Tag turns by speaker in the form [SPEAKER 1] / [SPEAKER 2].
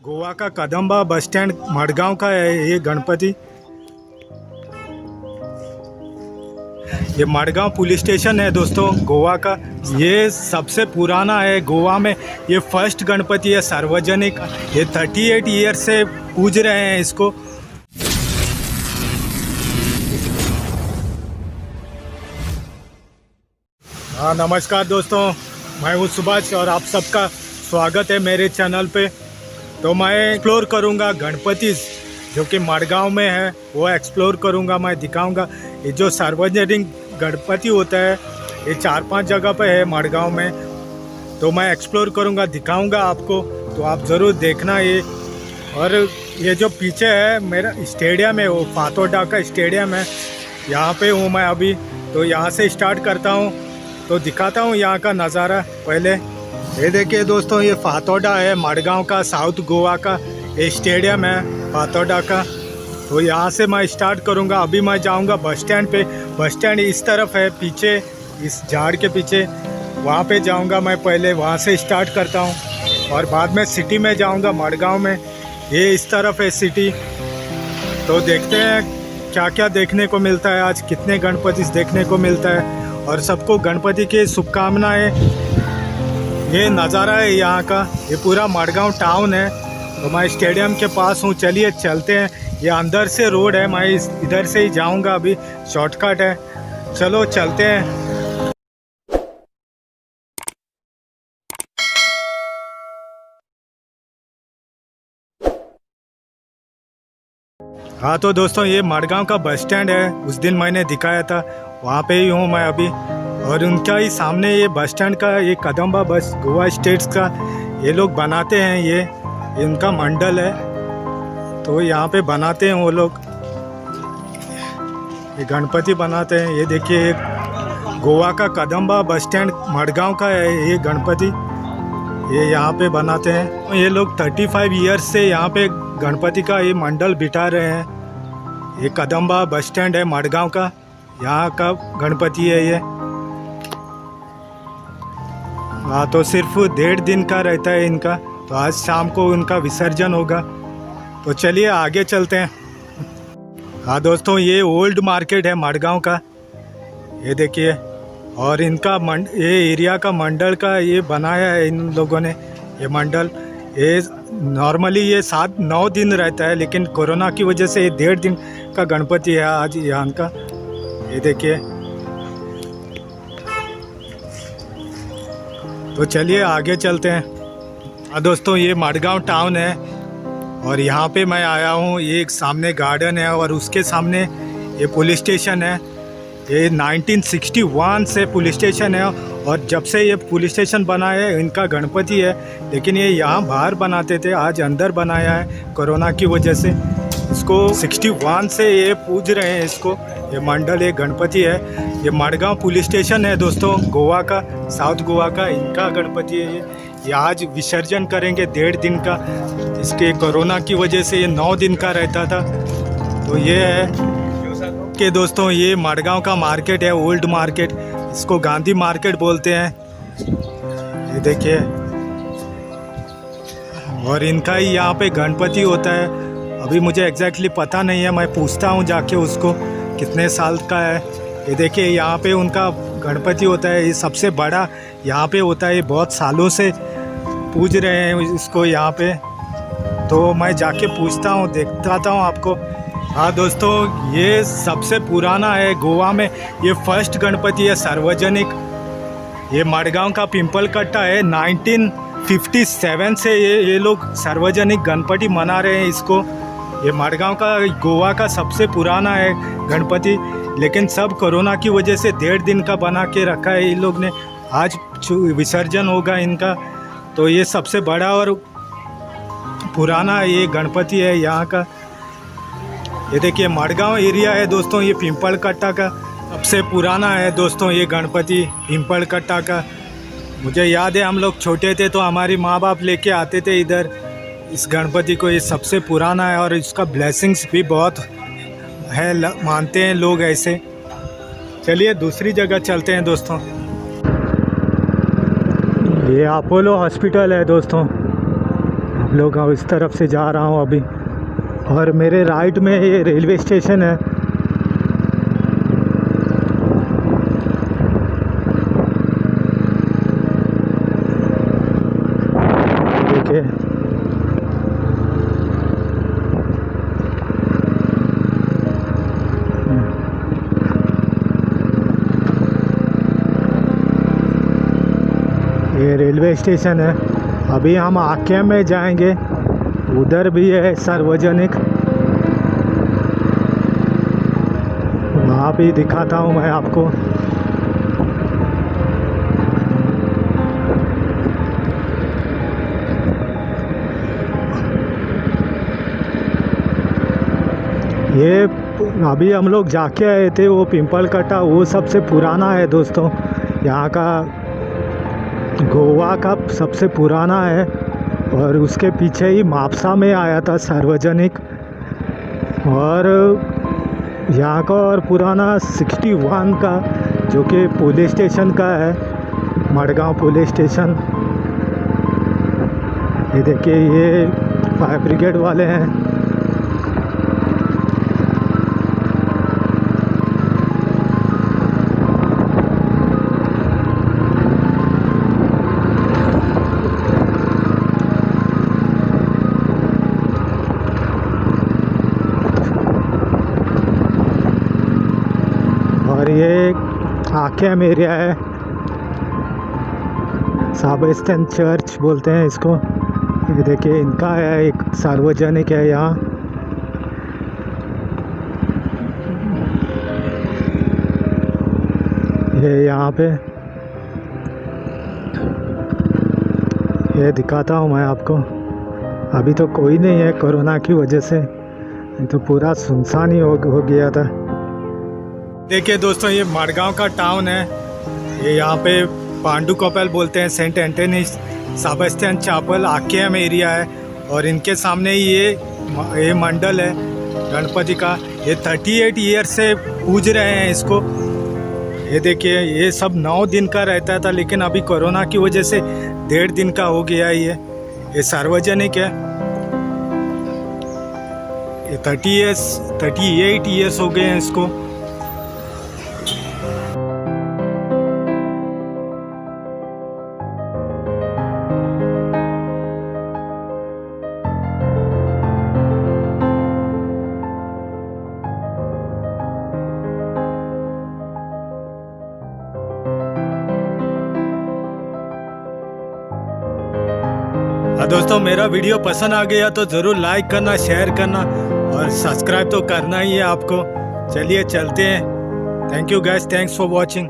[SPEAKER 1] गोवा का Kadamba bus stand Madgaon का है ये गणपति। ये मडगांव पुलिस स्टेशन है दोस्तों गोवा का। ये सबसे पुराना है गोवा में। ये फर्स्ट गणपति है सार्वजनिक। ये 38 ईयर से पूज रहे हैं इसको। हाँ नमस्कार दोस्तों, मैं हूँ सुभाष और आप सबका स्वागत है मेरे चैनल पे। तो मैं एक्सप्लोर करूँगा गणपति जो कि मडगांव में है, वो एक्सप्लोर करूँगा, मैं दिखाऊँगा। ये जो सार्वजनिक गणपति होता है ये 4-5 जगह पे है मडगांव में, तो मैं एक्सप्लोर करूँगा, दिखाऊँगा आपको। तो आप ज़रूर देखना ये। और ये जो पीछे है मेरा स्टेडियम है, वो फातोडा का स्टेडियम है, यहाँ पे हूँ मैं अभी। तो यहाँ से स्टार्ट करता हूँ, तो दिखाता हूँ यहाँ का नज़ारा। पहले ये देखिए दोस्तों, ये फातोडा है मडगांव का, साउथ गोवा का ये स्टेडियम है फातोडा का। तो यहाँ से मैं स्टार्ट करूँगा। अभी मैं जाऊँगा बस स्टैंड पे। बस स्टैंड इस तरफ है पीछे, इस झाड़ के पीछे, वहाँ पे जाऊँगा मैं। पहले वहाँ से स्टार्ट करता हूँ और बाद में सिटी में जाऊँगा मडगांव में। ये इस तरफ है सिटी। तो देखते हैं क्या क्या देखने को मिलता है आज, कितने गणपति देखने को मिलता है। और सबको गणपति की शुभकामनाएं। ये नज़ारा है यहाँ का, ये पूरा मडगांव टाउन है। तो मैं स्टेडियम के पास हूँ, चलिए चलते हैं। ये अंदर से रोड है, मैं इधर से ही जाऊँगा, अभी शॉर्टकट है। चलो चलते हैं। हाँ तो दोस्तों, ये मडगांव का बस स्टैंड है, उस दिन मैंने दिखाया था, वहाँ पे ही हूँ मैं अभी। और उनका ही सामने ये बस स्टैंड का ये कदम्बा बस गोवा स्टेट्स का ये लोग बनाते हैं। ये इनका मंडल है, तो यहाँ पे बनाते हैं वो लोग, ये गणपति बनाते हैं। ये देखिए गोवा का कदम्बा बस स्टैंड मडगांव का है ये गणपति, ये यहाँ पे बनाते हैं। ये लोग 35 ईयर्स से यहाँ पे गणपति का ये मंडल बिठा रहे हैं। ये कदम्बा बस स्टैंड है मडगांव का, यहाँ का गणपति है ये। हाँ तो सिर्फ 1.5 दिन का रहता है इनका, तो आज शाम को उनका विसर्जन होगा। तो चलिए आगे चलते हैं। हाँ दोस्तों, ये ओल्ड मार्केट है मडगांव का, ये देखिए। और इनका ये एरिया का मंडल का ये बनाया है इन लोगों ने। ये मंडल ये नॉर्मली ये 7-9 दिन रहता है, लेकिन कोरोना की वजह से ये 1.5 दिन का गणपति है आज यहाँ का। ये देखिए। तो चलिए आगे चलते हैं। हाँ दोस्तों, ये मडगांव टाउन है और यहाँ पे मैं आया हूँ। ये एक सामने गार्डन है और उसके सामने ये पुलिस स्टेशन है। ये 1961 से पुलिस स्टेशन है, और जब से ये पुलिस स्टेशन बना है इनका गणपति है, लेकिन ये यहाँ बाहर बनाते थे, आज अंदर बनाया है कोरोना की वजह से। इसको 61 से ये पूज रहे हैं इसको। ये मंडल ये गणपति है। ये मडगांव पुलिस स्टेशन है दोस्तों गोवा का, साउथ गोवा का, इनका गणपति है ये आज विसर्जन करेंगे 1.5 दिन का। इसके कोरोना की वजह से ये 9 दिन का रहता था। तो ये है कि दोस्तों, ये मडगांव का मार्केट है, ओल्ड मार्केट, इसको गांधी मार्केट बोलते हैं। ये देखिए। और इनका ही यहाँ पे गणपति होता है। अभी मुझे एग्जैक्टली पता नहीं है, मैं पूछता हूँ जाके उसको कितने साल का है। ये देखिए यहाँ पे उनका गणपति होता है, ये सबसे बड़ा यहाँ पे होता है। ये बहुत सालों से पूज रहे हैं इसको यहाँ पे। तो मैं जाके पूछता हूँ, दिखाता हूँ आपको। हाँ दोस्तों, ये सबसे पुराना है गोवा में, ये फर्स्ट गणपति है सार्वजनिक। ये मडगांव का पिंपल कट्टा है। 1957 से ये लोग सार्वजनिक गणपति मना रहे हैं इसको। ये मडगांव का गोवा का सबसे पुराना है गणपति, लेकिन सब कोरोना की वजह से 1.5 दिन का बना के रखा है इन लोग ने। आज विसर्जन होगा इनका। तो ये सबसे बड़ा और पुराना ये गणपति है यहाँ का। ये देखिए मडगांव एरिया है दोस्तों, ये पिंपल कट्टा का सबसे पुराना है दोस्तों ये गणपति पिंपल कट्टा का। मुझे याद है हम लोग छोटे थे तो हमारी माँ बाप लेके आते थे इधर इस गणपति को। ये सबसे पुराना है और इसका ब्लेसिंग्स भी बहुत है, मानते हैं लोग ऐसे। चलिए दूसरी जगह चलते हैं दोस्तों। ये अपोलो हॉस्पिटल है दोस्तों, लोग इस तरफ से जा रहा हूँ अभी, और मेरे राइट में ये रेलवे स्टेशन है। देखिए ये रेलवे स्टेशन है। अभी हम आके में जाएंगे, उधर भी है सार्वजनिक, वहाँ भी दिखाता हूँ मैं आपको। ये अभी हम लोग जाके आए थे, वो पिंपल कटा वो सबसे पुराना है दोस्तों, यहाँ का गोवा का सबसे पुराना है। और उसके पीछे ही मापसा में आया था सार्वजनिक, और यहाँ का और पुराना 61 का जो कि पुलिस स्टेशन का है, मडगांव पुलिस स्टेशन। ये देखिए ये फायर ब्रिगेड वाले हैं। और ये आकेम एरिया है, साबेस्टन चर्च बोलते हैं इसको। ये देखिए इनका है, एक सार्वजनिक है यहाँ। ये यहाँ पे ये दिखाता हूँ मैं आपको। अभी तो कोई नहीं है कोरोना की वजह से, तो पूरा सुनसान ही हो गया था। देखिए दोस्तों ये मडगांव का टाउन है। ये यहाँ पे पांडु कपेल बोलते हैं, सेंट एंटनी साबेस्टियन चैपल आकेम एरिया है। और इनके सामने ये मंडल है गणपति का। ये 38 ईयर से पूज रहे हैं इसको। ये देखिए ये सब 9 दिन का रहता था, लेकिन अभी कोरोना की वजह से 1.5 दिन का हो गया है। ये सार्वजनिक है। ये 38 ईयर्स हो गए हैं इसको। दोस्तों मेरा वीडियो पसंद आ गया तो ज़रूर लाइक करना, शेयर करना और सब्सक्राइब तो करना ही है आपको। चलिए चलते हैं। Thank you guys, thanks for watching.